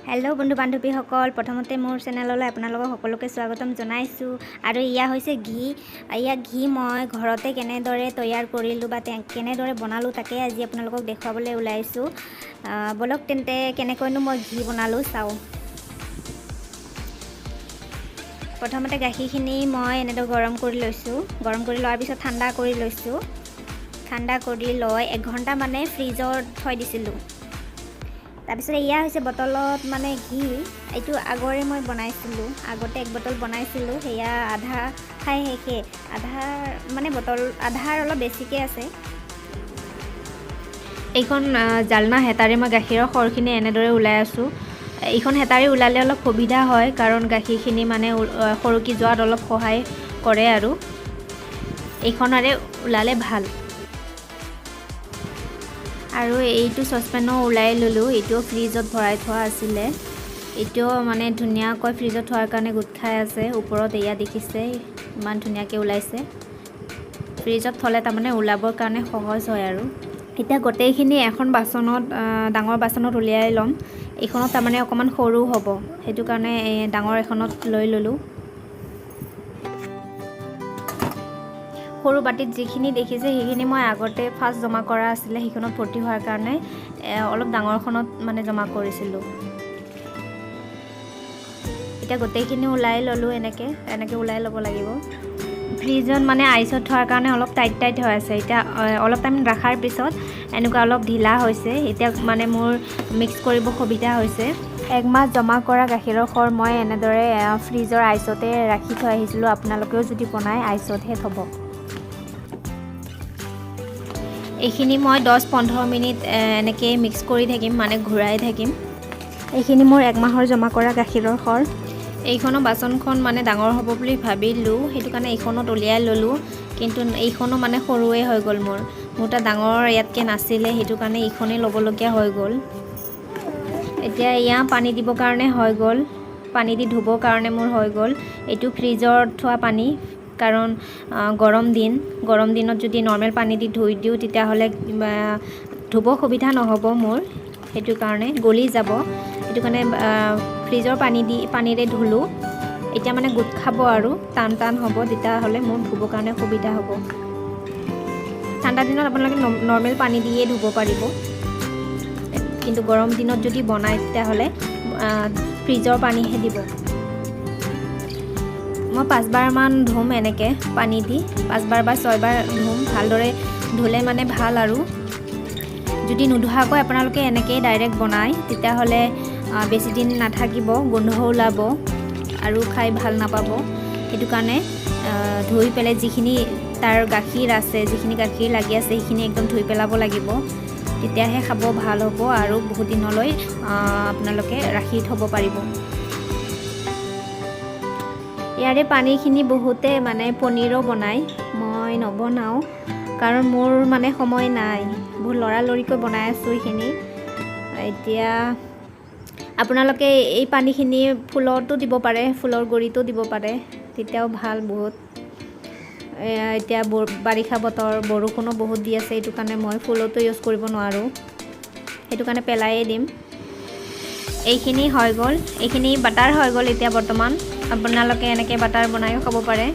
hello बंधु बान्धवीসকল प्रथमते मोर चेनेलলৈ আপোনালোকক সকলোকে স্বাগতম জনাইছো আৰু ইয়া হৈছে ঘি ঘি মই ঘৰতে কেনেদৰে তৈয়াৰ কৰিলো বা কেনেদৰে বনালো তাকে আজি আপোনালোকক দেখাবলৈ ওলাইছো বলক তেন্তে কেনেকৈনো মই ঘি বনালো চাও প্ৰথমতে গাখীৰখিনি মই এনেদৰে গৰম কৰি লৈছো গৰম কৰি লোৱাৰ পিছত ঠাণ্ডা কৰি লৈছো ঠাণ্ডা কৰি লৈ 1 ঘণ্টা মানে ফ্ৰিজত থৈ দিছিলো তাৰপিছত ইয়া হৈছে বটলত মানে ঘি এইটো আগৰে মই বনাইছিলো আগতে 1 বটল বনাইছিলো হেয়া আধা খাই হেকে আধা মানে বটল আধাৰ অলপ বেছিকে আছে এইখন জালনা হেতাৰে মই গাখীৰৰ খৰখিনি এনেদৰে উলাই আছো এইখন হেতাৰে উলালে অলপ সুবিধা হয় কাৰণ গাখীৰখিনি মানে খৰকি যোৱাত অলপ সহায় কৰে আৰু এইখনৰে উলালে ভাল আৰু এইটো সসপেনো উলাই ললো এইটো ফ্ৰিজত ভৰাই থোৱা আছিল এইটো মানে ধুনিয়াকৈ ফ্ৰিজত থোৱাৰ কাৰণে গুট খাই আছে ওপৰত এয়া দেখিছে ইমান ধুনিয়াকৈ উলাইছে ফ্ৰিজত থলে তাৰ মানে উলাবৰ কাৰণে সহজ হয় আৰু এটা গটেইখিনি এখন বাসনত ডাঙৰ বাসনত উলিয়াই লম এইখনত তাৰ মানে অকমান সৰু হ'ব হেতু কাৰণে ডাঙৰ এখনত লৈ ললো সৰু বাটিত যিখিনি দেখিছে সেইখিনি মই আগতে ফাৰ্স্ট জমা কৰা আছিল সেইখনত ভৰ্তি হোৱাৰ কাৰণে অলপ ডাঙৰখনত মানে জমা কৰিছিলো এটা গটেইখিনি উলাই ললো এনেকে উলাই লব লাগিব ফ্ৰিজত মানে আইছত থোৱাৰ কাৰণে অলপ টাইট হৈ আছে এটা অলপ টাইম ৰাখাৰ পিছত এনেকুৱা অলপ ঢিলা হৈছে এটা মানে মোৰ মিক্স কৰিব সুবিধা হৈছে 1 মাহ জমা কৰা গাখীৰৰ খৰ মই এনেদৰে ফ্ৰিজৰ আইছতে ৰাখি থৈ আহিছিলো আপোনালোকেও যদি বনাই আইছতহে থব এইখিনি মই 10-15 মিনিট এনেকে মিক্স কৰি থাকিম মানে ঘুৰাই থাকিম এইখিনি মোৰ 1 মাহৰ জমা কৰা গাখীৰৰ খৰ এইখনো বাসনখন মানে ডাঙৰ হ'ব বুলি ভাবিলো হেতু কাৰণে এইখনত উলিয়াই ললো কিন্তু এইখনো মানে সৰুৱে হৈ গল মোৰটা ডাঙৰ ইয়াতকে নাছিলে হেতু কাৰণে এইখনে লবলগীয়া হৈ গল এতিয়া ইয়া পানী দিব কাৰণে হৈ গল পানী দি ধুবৰ কাৰণে মোৰ হৈ গল এইটো ফ্ৰিজত থোৱা পানী কাৰণ গৰম দিনত যদি নৰমাল পানী দি ধুই দিও তেতিয়া হলে ধুব সুবিধা নহব মোৰ হেতু কাৰণে গলি যাব হেতু কাৰণে ফ্ৰিজৰ পানীৰে ধুলো এতিয়া মানে গুট খাব আৰু টান হ'ব তেতিয়া হলে মোৰ ধুব কাৰণে সুবিধা হ'ব ঠাণ্ডা দিনত আপোনালোকে নৰমাল পানী দিয়ে ধুব পাৰিব কিন্তু গৰম দিনত যদি বনাই তেতিয়া হলে ফ্ৰিজৰ পানীহে দিব মই 5 বাৰ মান ধুম এনেকে পানী দি 5 বাৰ বা 6 বাৰ ধুম ভালদৰে ধুলে মানে ভাল আৰু যদি নুধুৱাকৈ আপোনালোকে এনেকে ডাইৰেক্ট বনাই তেতিয়া হলে বেছি দিন নাথাকিব গোন্ধ ওলাব আৰু খাই ভাল নাপাব হেতু কাৰণে ধুই পেলে যিখিনি তাৰ গাখীৰ আছে যিখিনি গাখীৰ লাগি আছে সেইখিনি একদম ধুই পেলাব লাগিব তেতিয়াহে খাব ভাল হ'ব আৰু বহুত দিনলৈ আপোনালোকে ৰাখি থব পাৰিব ইয়াৰে পানীখিনি বহুতে মানে পনীৰো বনাই মই নবনাও কাৰণ মোৰ মানে সময় নাই বহুত লৰালৰিকৈ বনাই আছো এইখিনি এতিয়া আপোনালোকে এই পানীখিনি ফুলতো দিব পাৰে ফুলৰ গৰিতো দিব পাৰে তেতিয়াও ভাল বহুত এতিয়া বাৰিষা বতৰ বৰষুণো বহুত দি আছে এইটো কাৰণে মই ফুলতো ইউজ কৰিব নোৱাৰো হেতু কাৰণে পেলাইয়ে দিম এইখিনি হৈ গল এইখিনি বাটাৰ হৈ গল এতিয়া বৰ্তমান আপোনালোকে এনেকে বাটাৰ বনাইও খাব পাৰে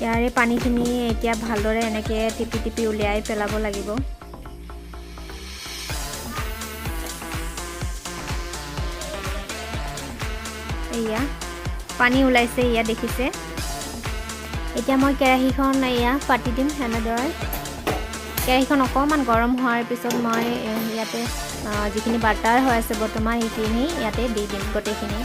ইয়াৰে পানীখিনি এতিয়া ভালদৰে এনেকে টিপি উলিয়াই পেলাব লাগিব এয়া পানী ওলাইছে ইয়া দেখিছে এতিয়া মই কেৰাহীখন এয়া পাতি দিম এনেদৰে কেৰাহীখন অকমান গৰম হোৱাৰ পিছত মই ইয়াতে যিখিনি বাটাৰ হৈ আছে বৰ্তমান এইখিনি ইয়াতে দি দিম গটেইখিনি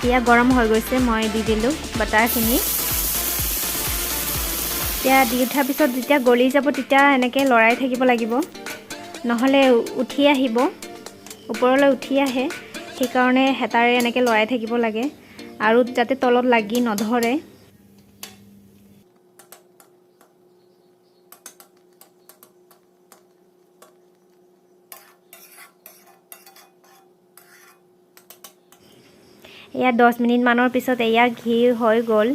ইয়া গৰম হৈ গৈছে মই দি দিলো বাটাৰখিনি এতিয়া দি উঠাৰ পিছত যেতিয়া গলি যাব তেতিয়া এনেকে লৰাই থাকিব লাগিব নহলে উঠি আহিব ওপৰলৈ উঠি আহে সেইকাৰণে হেতাৰে এনেকে লৰাই থাকিব লাগে আৰু যাতে তলত লাগি নধৰে এয়া 10 মিনিট মানৰ পিছত এয়া ঘি হৈ গল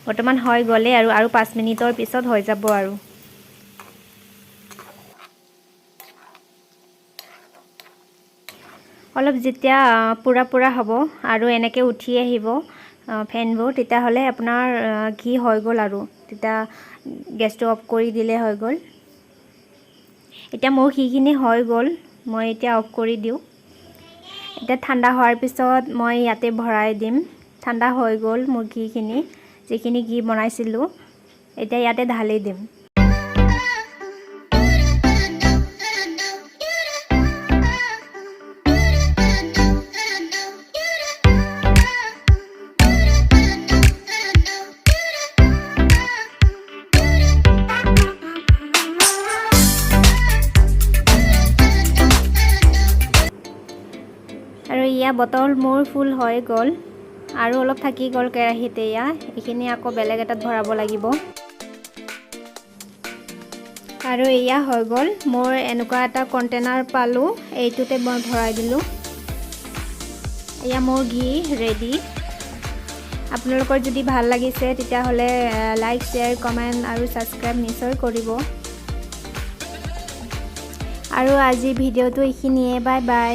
বৰ্তমান হৈ গ'লে আৰু 5 মিনিটৰ পিছত হৈ যাব আৰু অলপ যেতিয়া পুৰা হ'ব আৰু এনেকৈ উঠি আহিব ফেনবোৰ তেতিয়াহ'লে আপোনাৰ ঘি হৈ গ'ল আৰু তেতিয়া গেছটো অফ কৰি দিলে হৈ গ'ল এতিয়া মোৰ ঘিখিনি হৈ গ'ল মই এতিয়া অফ কৰি দিওঁ এতিয়া ঠাণ্ডা হোৱাৰ পিছত মই ইয়াতে ভৰাই দিম ঠাণ্ডা হৈ গ'ল মোৰ ঘিখিনি যিখিনি ঘি বনাইছিলোঁ এতিয়া ইয়াতে ঢালি দিম আৰু ইয়া বটল মোৰ ফুল হৈ গ'ল আৰু অলপ থাকি গ'ল কেৰাহীতে এইখিনি আকৌ বেলেগ এটাত ভৰাব লাগিব আৰু এয়া হৈ গ'ল মোৰ এনেকুৱা এটা কণ্টেনাৰ পালোঁ এইটোতে মই ভৰাই দিলোঁ এয়া মোৰ ঘি ৰেডি আপোনালোকৰ যদি ভাল লাগিছে তেতিয়াহ'লে লাইক শ্বেয়াৰ কমেণ্ট আৰু ছাবস্ক্ৰাইব নিশ্চয় কৰিব আৰু আজি ভিডিঅ'টো এইখিনিয়ে বাই বাই